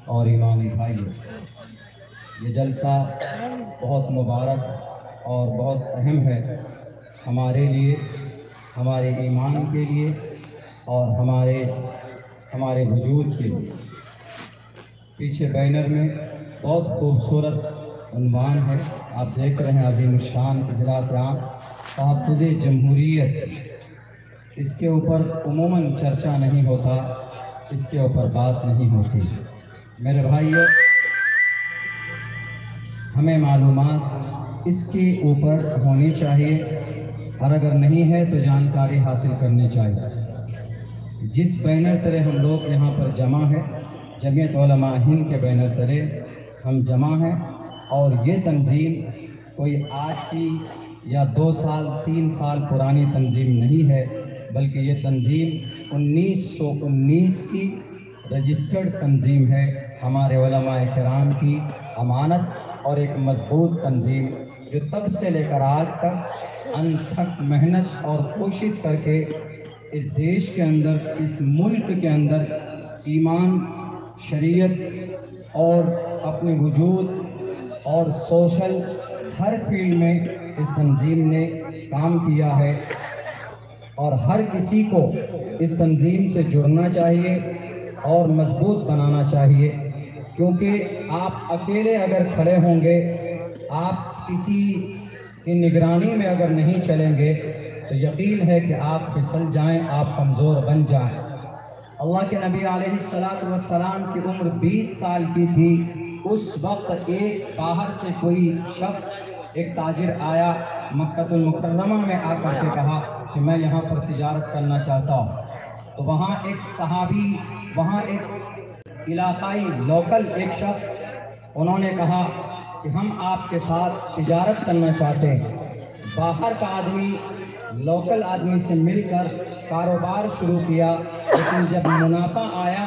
اور ایمانی بھائیوں، یہ جلسہ بہت مبارک اور بہت اہم ہے ہمارے لیے، ہمارے ایمان کے لیے اور ہمارے وجود کے لیے۔ پیچھے بینر میں بہت خوبصورت عنوان ہے، آپ دیکھ رہے ہیں، عظیم الشان اجلاس عام تحفظ جمہوریت۔ اس کے اوپر عموماً چرچا نہیں ہوتا، اس کے اوپر بات نہیں ہوتی۔ میرے بھائیو، ہمیں معلومات اس کے اوپر ہونی چاہیے، اور اگر نہیں ہے تو جانکاری حاصل کرنی چاہیے۔ جس بینر تلے ہم لوگ یہاں پر جمع ہیں، جمعیت علماء ہند کے بینر تلے ہم جمع ہیں، اور یہ تنظیم کوئی آج کی یا 2 سال 3 سال پرانی تنظیم نہیں ہے، بلکہ یہ تنظیم 1919 کی رجسٹرڈ تنظیم ہے، ہمارے علماء کرام کی امانت اور ایک مضبوط تنظیم، جو تب سے لے کر آج تک انتھک محنت اور کوشش کر کے اس دیش کے اندر، اس ملک کے اندر ایمان، شریعت اور اپنے وجود اور سوشل ہر فیلڈ میں اس تنظیم نے کام کیا ہے، اور ہر کسی کو اس تنظیم سے جڑنا چاہیے اور مضبوط بنانا چاہیے، کیونکہ آپ اکیلے اگر کھڑے ہوں گے، آپ کسی کی نگرانی میں اگر نہیں چلیں گے تو یقین ہے کہ آپ پھسل جائیں، آپ کمزور بن جائیں۔ اللہ کے نبی علیہ السلام کی عمر 20 سال کی تھی، اس وقت ایک باہر سے کوئی شخص، ایک تاجر آیا مکہ المکرمہ میں آ کر کے کہا کہ میں یہاں پر تجارت کرنا چاہتا ہوں۔ تو وہاں ایک صحابی، وہاں ایک علاقائی لوکل ایک شخص، انہوں نے کہا کہ ہم آپ کے ساتھ تجارت کرنا چاہتے ہیں۔ باہر کا آدمی لوکل آدمی سے مل کر کاروبار شروع کیا، لیکن جب منافع آیا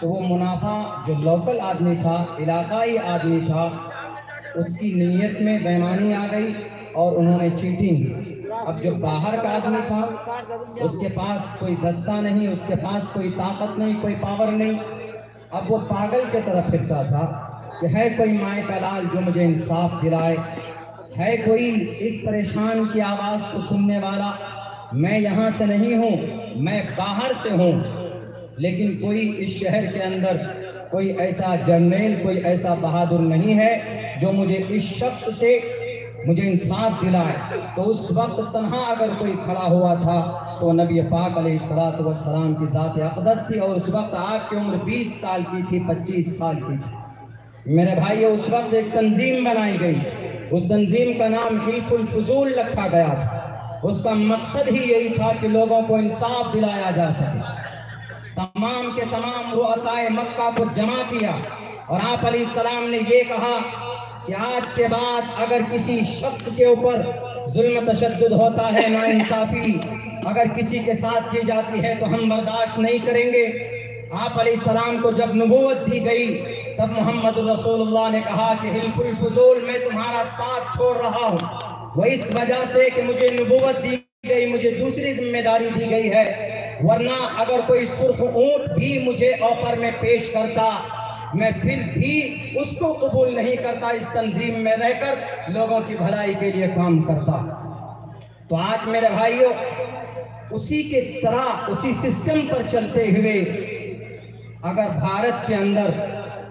تو وہ منافع جو لوکل آدمی تھا، علاقائی آدمی تھا، اس کی نیت میں بے ایمانی آ گئی اور انہوں نے چیٹنگ کی۔ اب جو باہر کا آدمی تھا، اس کے پاس کوئی دستہ نہیں، اس کے پاس کوئی طاقت نہیں، کوئی پاور نہیں، اب وہ پاگل کی طرف پھرتا تھا کہ ہے کوئی مائے کا لال جو مجھے انصاف دلائے، ہے کوئی اس پریشان کی آواز کو سننے والا۔ میں یہاں سے نہیں ہوں، میں باہر سے ہوں، لیکن کوئی اس شہر کے اندر کوئی ایسا جرنیل، کوئی ایسا بہادر نہیں ہے جو مجھے اس شخص سے مجھے انصاف دلائے۔ تو اس وقت تنہا اگر کوئی کھڑا ہوا تھا تو نبی پاک علیہ السلام کی ذات اقدس تھی، اور اس وقت آپ کی عمر 20 سال کی تھی، 25 سال کی تھی۔ میرے بھائیو، اس وقت ایک تنظیم بنائی گئی، اس تنظیم کا نام حلف الفضول رکھا گیا تھا۔ اس کا مقصد ہی یہی تھا کہ لوگوں کو انصاف دلایا جا سکے۔ تمام کے تمام رؤسائے مکہ کو جمع کیا، اور آپ علیہ السلام نے یہ کہا کہ آج کے بعد اگر کسی شخص کے اوپر ظلم تشدد ہوتا ہے، ناانصافی اگر کسی کے ساتھ کی جاتی ہے تو ہم برداشت نہیں کریں گے۔ آپ علیہ السلام کو جب نبوت دی گئی، تب محمد رسول اللہ نے کہا کہ حلف الفضول، میں تمہارا ساتھ چھوڑ رہا ہوں، وہ اس وجہ سے کہ مجھے نبوت دی گئی، مجھے دوسری ذمہ داری دی گئی ہے، ورنہ اگر کوئی سرخ اونٹ بھی مجھے آفر میں پیش کرتا، میں پھر بھی اس کو قبول نہیں کرتا، اس تنظیم میں رہ کر لوگوں کی بھلائی کے لیے کام کرتا۔ تو آج میرے بھائیوں، اسی کے طرح، اسی سسٹم پر چلتے ہوئے اگر بھارت کے اندر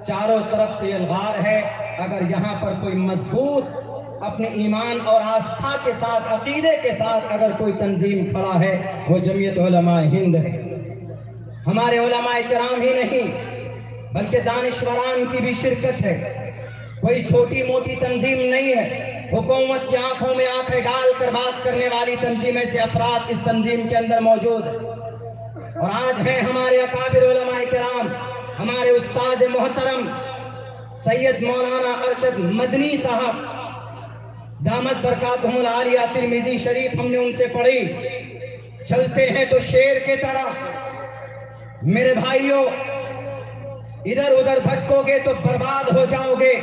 چاروں طرف سے الغار ہے، اگر یہاں پر کوئی مضبوط اپنے ایمان اور آستھا کے ساتھ، عقیدے کے ساتھ اگر کوئی تنظیم کھڑا ہے، وہ جمعیت علماء ہند ہے۔ ہمارے علماء کرام ہی نہیں بلکہ دانشوران کی بھی شرکت ہے، کوئی چھوٹی موٹی تنظیم نہیں ہے۔ حکومت کی آنکھوں میں آنکھیں ڈال کر بات کرنے والی تنظیمیں سے افراد اس تنظیم کے اندر موجود ہیں، اور آج ہیں ہمارے اکابر علماء کرام، ہمارے استاد محترم سید مولانا ارشد مدنی صاحب دامت برکاتہم العالیہ، ترمذی شریف ہم نے ان سے پڑھی، چلتے ہیں تو شیر کے طرح۔ میرے بھائیوں، ادھر ادھر بھٹکو گے تو برباد ہو جاؤ گے۔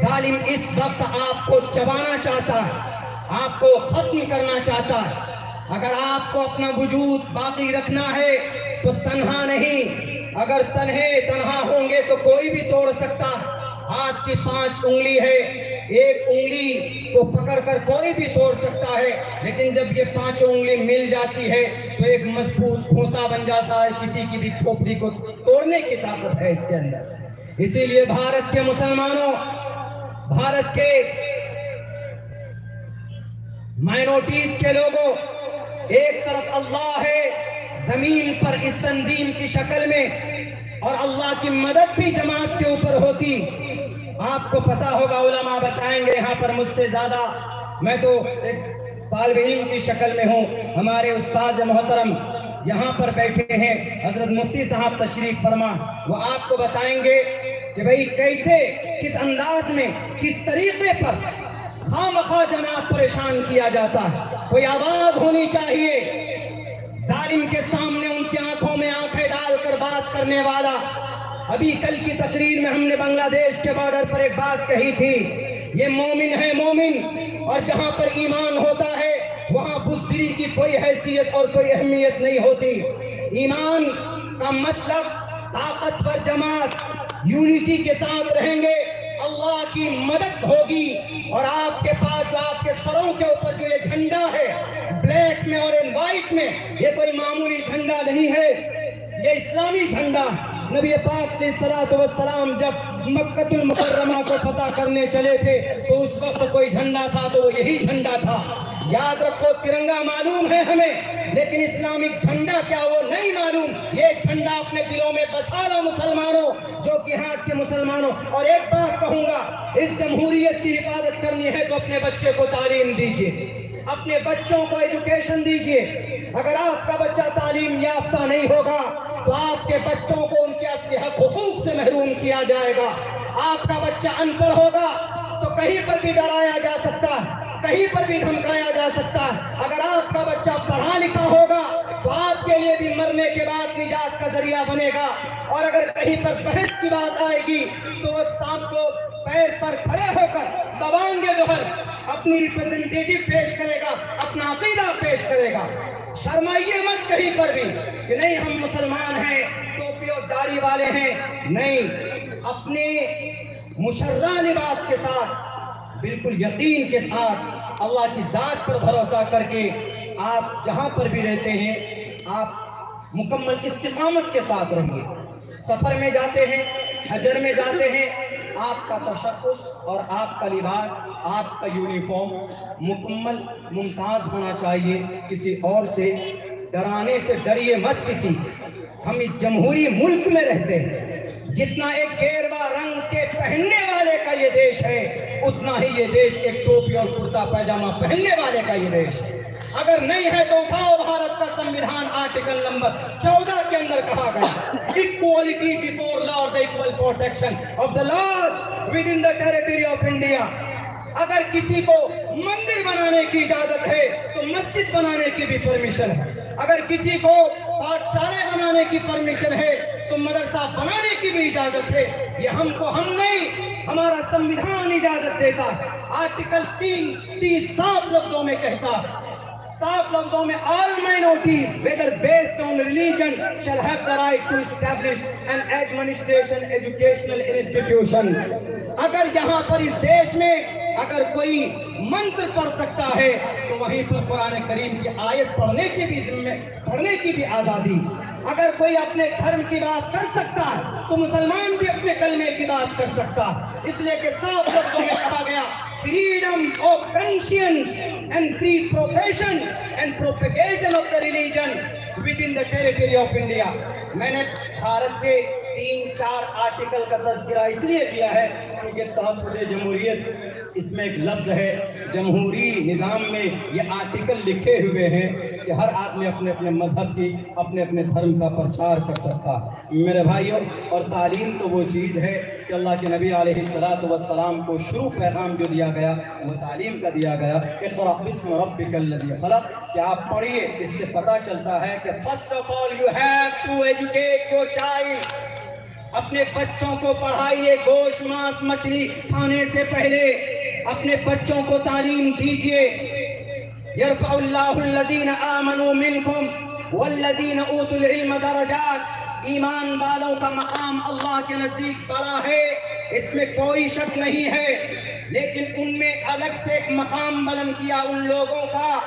ظالم اس وقت آپ کو چبانا چاہتا ہے، آپ کو ختم کرنا چاہتا ہے۔ اگر آپ کو اپنا وجود باقی رکھنا ہے تو تنہا نہیں، اگر تنہا ہوں گے تو کوئی بھی توڑ سکتا ہے. ہاتھ کی 5 انگلی ہے, ایک انگلی کو پکڑ کر کوئی بھی توڑ سکتا ہے, لیکن جب یہ 5 انگلی مل جاتی ہے تو ایک مضبوط گھونسا بن جاتا ہے. کسی کی بھی کھوپڑی کو توڑنے کی طاقت ہے اس کے اندر. اسی لیے بھارت کے مسلمانوں, بھارت کے مائنورٹیز کے لوگوں, ایک طرف اللہ ہے زمین پر اس تنظیم کی شکل میں, اور اللہ کی مدد بھی جماعت کے اوپر ہوتی. آپ کو پتا ہوگا, علماء بتائیں گے یہاں پر مجھ سے زیادہ, میں تو ایک طالب علم کی شکل میں ہوں. ہمارے استاد محترم یہاں پر بیٹھے ہیں, حضرت مفتی صاحب تشریف فرما, وہ آپ کو بتائیں گے کہ بھئی کیسے, کس انداز میں, کس طریقے پر خواہ جناب پریشان کیا جاتا ہے. کوئی آواز ہونی چاہیے ظالم کے سامنے, ان کی آنکھوں میں آنکھیں ڈال کر بات کرنے والا. ابھی کل کی تقریر میں ہم نے بنگلہ دیش کے بارڈر پر ایک بات کہی تھی, یہ مومن ہے مومن, اور جہاں پر ایمان ہوتا ہے وہاں بزدلی کی کوئی حیثیت اور کوئی اہمیت نہیں ہوتی. ایمان کا مطلب طاقتور جماعت, یونٹی کے ساتھ رہیں گے, اللہ کی مدد ہوگی. اور آپ کے پاس جو آپ کے سروں کے اوپر جو یہ جھنڈا ہے بلیک میں اور وائٹ میں, یہ کوئی معمولی جھنڈا نہیں ہے, یہ اسلامی جھنڈا. نبی پاک علیہ الصلوۃ والسلام جب مکہ المکرمہ کو فتح کرنے چلے تھے تو اس وقت کوئی جھنڈا تھا تو وہ یہی جھنڈا تھا. یاد رکھو, ترنگا معلوم ہے ہمیں, لیکن اسلامک جھنڈا کیا وہ نہیں معلوم. یہ جھنڈا اپنے دلوں میں بسا لو مسلمانوں, جو کہ ہاتھ کے مسلمانوں. اور ایک بات کہوں گا, اس جمہوریت کی حفاظت کرنی ہے تو اپنے بچے کو تعلیم دیجیے, اپنے بچوں کو ایجوکیشن دیجیے. اگر آپ کا بچہ تعلیم یافتہ نہیں ہوگا تو آپ کے بچوں کو ان کے اصلی حق حقوق سے محروم کیا جائے گا. آپ کا بچہ ان پڑھ ہوگا تو کہیں پر بھی ڈرایا جا سکتا ہے, کہیں پر بھی دھمکایا جا سکتا ہے. اگر آپ کا بچہ پڑھا لکھا ہوگا تو آپ کے لیے بھی مرنے کے بعد نجات کا ذریعہ بنے گا. اور اگر کہیں پر بحث کی بات آئے گی تو وہ سانپ کو پیر پر کھڑے ہو کر دوانگے دوہر اپنی ریپرزنٹیٹیو پیش کرے گا, اپنا عقیدہ پیش کرے گا. شرمائیے مت کہیں پر بھی کہ نہیں ہم مسلمان ہیں, ٹوپی اور داڑھی والے ہیں. نہیں, اپنے مشرع لباس کے ساتھ, بالکل یقین کے ساتھ, اللہ کی ذات پر بھروسہ کر کے آپ جہاں پر بھی رہتے ہیں آپ مکمل استقامت کے ساتھ رہیے. سفر میں جاتے ہیں, حجر میں جاتے ہیں, آپ کا تشخص اور آپ کا لباس, آپ کا یونیفارم مکمل ممتاز ہونا چاہیے. کسی اور سے ڈرانے سے ڈریے مت کسی. ہم اس جمہوری ملک میں رہتے ہیں, جتنا ایک گیروا رنگ کے پہننے والے کا یہ دیش ہے, اتنا ہی یہ دیش ایک ٹوپی اور کرتا پیجامہ پہننے والے کا یہ دیش ہے. اگر نہیں ہے تو اٹھاؤ بھارت کا سنویدھان, آرٹیکل نمبر 14 کے اندر کہا گیا equality before law, the equal protection of the laws within the territory of India. اگر کسی کو مندر بنانے کی اجازت ہے تو مسجد بنانے کی بھی پرمیشن ہے. اگر کسی کو پاٹھشالے بنانے کی پرمیشن ہے تو مدرسہ بنانے کی بھی اجازت ہے. یہ ہم نہیں, ہمارا سنویدھان اجازت دیتا ہے. آرٹیکل 30 صاف لفظوں میں کہتا ہے, صاف لفظوں میں, all minorities whether based on religion shall have the right to establish and administration educational institutions. اگر یہاں پر اس دیش میں اگر کوئی منتر پڑھ سکتا ہے تو وہیں پر قرآن کریم کی آیت پڑھنے کی بھی آزادی. اگر کوئی اپنے دھرم کی بات کر سکتا ہے تو مسلمان بھی اپنے کلمے کی بات کر سکتا ہے. اس لیے کہ صاف لفظوں میں کہا گیا freedom of conscience and free profession and propagation of the religion within the territory of India. میں نے بھارت کے 3-4 آرٹیکل کا تذکرہ اس لیے کیا ہے کیونکہ تحفظ جمہوریت اس میں ایک لفظ ہے. جمہوری نظام میں یہ آرٹیکل لکھے ہوئے ہیں کہ ہر آدمی اپنے اپنے مذہب کی, اپنے اپنے دھرم کا پرچار کر سکتا. میرے بھائیوں, اور تعلیم تو وہ چیز ہے کہ اللہ کے نبی علیہ السلام کو شروع پیغام جو دیا گیا وہ تعلیم کا دیا گیا. اقرأ باسم ربک الذی خلق, کہ آپ پڑھیے. اس سے پتہ چلتا ہے کہ first of all you have to educate your child. اپنے بچوں کو پڑھائیے, گوشت ماس مچھلی کھانے سے پہلے اپنے بچوں کو تعلیم دیجیے. یرفع اللہ الذین آمنوا منکم والذین اوتوا العلم درجات. ایمان والوں کا مقام اللہ کے نزدیک بڑا ہے، اس میں کوئی شک نہیں ہے، لیکن ان میں الگ سے ایک مقام بلند کیا ان لوگوں کا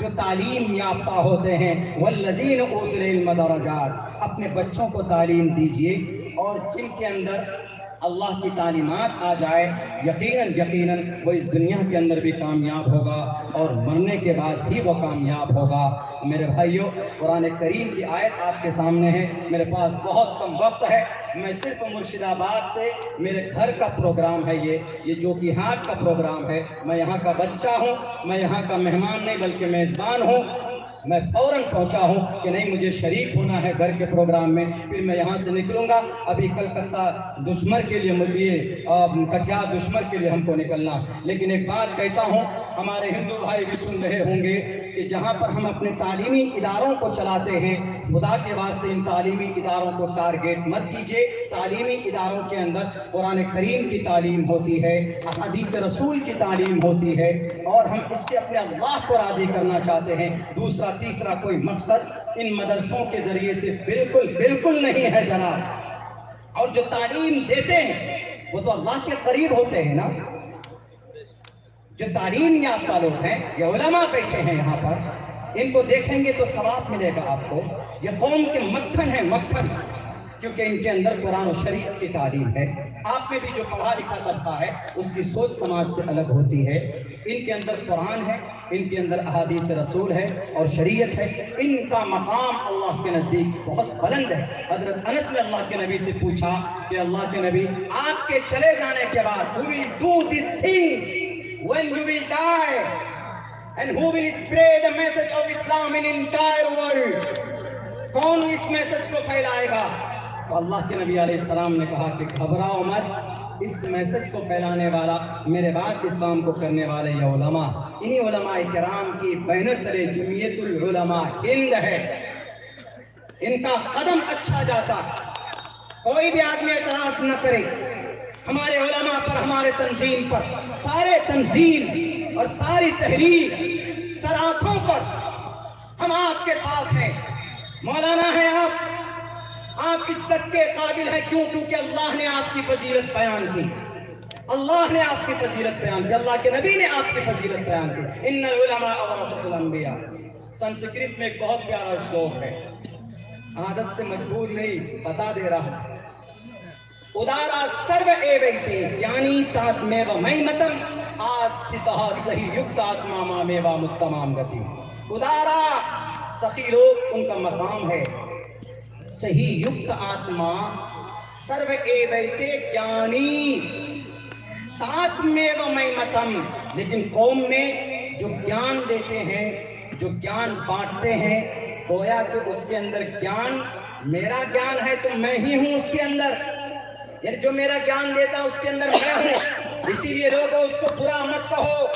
جو تعلیم یافتہ ہوتے ہیں۔ والذین اوتوا العلم درجات، اپنے بچوں کو تعلیم دیجئے، اور جن کے اندر اللہ کی تعلیمات آ جائے، یقیناً وہ اس دنیا کے اندر بھی کامیاب ہوگا اور مرنے کے بعد بھی وہ کامیاب ہوگا۔ میرے بھائیوں، قرآن کریم کی آیت آپ کے سامنے ہے، میرے پاس بہت کم وقت ہے، میں صرف مرشد آباد سے، میرے گھر کا پروگرام ہے یہ جوکیہات کا پروگرام ہے، میں یہاں کا بچہ ہوں، میں یہاں کا مہمان نہیں بلکہ میزبان ہوں، میں فوراً پہنچا ہوں کہ نہیں مجھے شریک ہونا ہے گھر کے پروگرام میں، پھر میں یہاں سے نکلوں گا۔ ابھی کلکتہ دشمر کے لیے کٹیہار دشمر کے لیے ہم کو نکلنا، لیکن ایک بات کہتا ہوں، ہمارے ہندو بھائی بھی سن رہے ہوں گے کہ جہاں پر ہم اپنے تعلیمی اداروں کو چلاتے ہیں، خدا کے واسطے ان تعلیمی اداروں کو ٹارگیٹ مت کیجئے۔ تعلیمی اداروں کے اندر قرآن کریم کی تعلیم ہوتی ہے، احادیث رسول کی تعلیم ہوتی ہے، اور ہم اس سے اپنے اللہ کو راضی کرنا چاہتے ہیں۔ دوسرا تیسرا کوئی مقصد ان مدرسوں کے ذریعے سے بالکل نہیں ہے جناب۔ اور جو تعلیم دیتے ہیں وہ تو اللہ کے قریب ہوتے ہیں نا۔ جو تعلیم یافتہ لوگ ہیں، یہ علماء بیٹھے ہیں یہاں پر، ان کو دیکھیں گے تو ثواب ملے گا آپ کو۔ یہ قوم کے مکھن ہیں، مکھن، کیونکہ ان کے اندر قرآن و شریعت کی تعلیم ہے۔ آپ میں بھی جو پڑھا لکھا طبقہ ہے اس کی سوچ سماج سے الگ ہوتی ہے۔ ان کے اندر قرآن ہے، ان کے اندر احادیث رسول ہے اور شریعت ہے، ان کا مقام اللہ کے نزدیک بہت بلند ہے۔ حضرت انس نے اللہ کے نبی سے پوچھا کہ اللہ کے نبی، آپ کے چلے جانے کے بعد who will do these things when you will die and who will spread the message of Islam in entire world؟ کون اس میسج کو پھیلائے گا؟ تو اللہ کے نبی علیہ السلام نے کہا کہ گھبراؤ مت، اس میسج کو پھیلانے والا، میرے بعد اسلام کو کرنے والے یہ علماء، انہی علماء کرام کی بینر تلے جمعیت العلماء ہند ہے، ان کا قدم اچھا جاتا۔ کوئی بھی آدمی اعتراض نہ کرے ہمارے علماء پر، ہمارے تنظیم پر، سارے تنظیم اور ساری تحریر سر آنکھوں پر ہم آپ کے ساتھ ہیں۔ مولانا ہیں آپ عزت کے قابل ہیں، کیوں؟ کیونکہ اللہ نے آپ کی فضیلت بیان کی، اللہ نے آپ کی فضیلت بیان کی، اللہ کے نبی نے آپ کی فضیلت بیان کی۔ ان العلماء ورثۃ الانبیاء۔ سنسکرت میں ایک بہت پیارا شلوک ہے، عادت سے مجبور نہیں، بتا دے رہا ہوں۔ ادارا سرو ایویتے یعنی تاتمیو میمتم آستھتہ صحیح یکت آتما مامیوا متمام گتی۔ ادارا سخی لوگ، ان کا مقام ہے صحیح یکت آتما سرو ایویتے جانی تاتمیو میمتم۔ لیکن قوم میں جو گیان دیتے ہیں، جو گیان بانٹتے ہیں، گویا کہ اس کے اندر گیان میرا گیان ہے تو میں ہی ہوں اس کے اندر، یعنی جو میرا گیان دیتا اس کے اندر میں ہوں، اسی لیے لوگوں اس کو برا مت کہو۔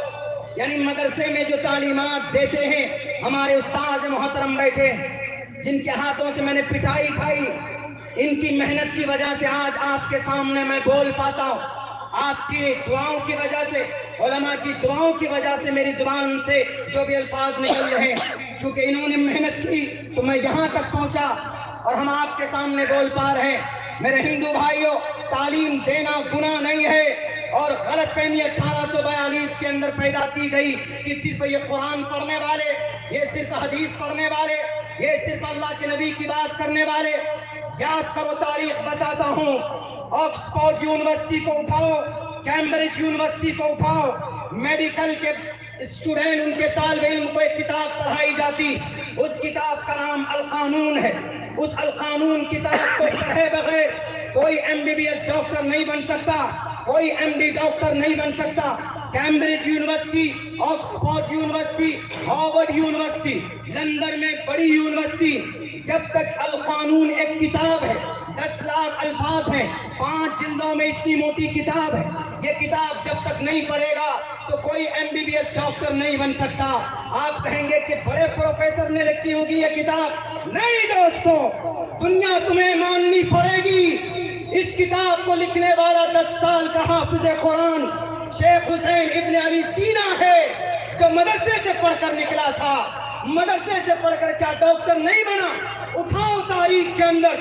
یعنی مدرسے میں جو تعلیمات دیتے ہیں، ہمارے استاذ محترم بیٹھے جن کے ہاتھوں سے میں نے پٹائی کھائی، ان کی محنت کی وجہ سے آج آپ کے سامنے میں بول پاتا ہوں، آپ کی دعاؤں کی وجہ سے، علماء کی دعاؤں کی وجہ سے میری زبان سے جو بھی الفاظ نکل رہے ہیں، چونکہ انہوں نے محنت کی تو میں یہاں تک پہنچا اور ہم آپ کے سامنے بول پا رہے ہیں۔ میرے ہندو بھائیوں، تعلیم دینا گناہ نہیں ہے، اور غلط فہمی 1842 کے اندر پیدا کی گئی کہ صرف یہ قرآن پڑھنے والے، یہ صرف حدیث پڑھنے والے، یہ صرف اللہ کے نبی کی بات کرنے والے۔ یاد کرو، تاریخ بتاتا ہوں، آکسفورڈ یونیورسٹی کو اٹھاؤ، کیمبرج یونیورسٹی کو اٹھاؤ، میڈیکل کے اسٹوڈنٹ، ان کے طالب علم کو ایک کتاب پڑھائی جاتی، اس کتاب کا نام القانون ہے۔ اس القانون کتاب کو پڑھے بغیر کوئی MBBS ڈاکٹر نہیں بن سکتا، کوئی MD ڈاکٹر نہیں بن سکتا۔ Cambridge university, Oxford university, Harvard university, London میں بڑی یونیورسٹی، جب تک القانون ایک کتاب ہے، 10 لاکھ الفاظ ہیں، 5 جلدوں میں اتنی موٹی کتاب ہے، یہ کتاب جب تک نہیں پڑھے گا تو کوئی MBBS ڈاکٹر نہیں بن سکتا۔ آپ کہیں گے کہ بڑے پروفیسر نے لکھی ہوگی یہ کتاب، نہیں دوستو، دنیا تمہیں ماننی پڑے گی۔ اس کتاب کو لکھنے والا 10 سال کا حافظ قرآن شیخ حسین ابن علی سینا ہے، جو مدرسے سے پڑھ کر نکلا تھا، مدرسے سے پڑھ کر کیا ڈاکٹر نہیں بنا؟ اٹھاؤ تاریخ کے اندر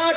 8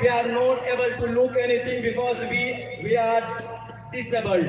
we are not able to look anything because we are disabled।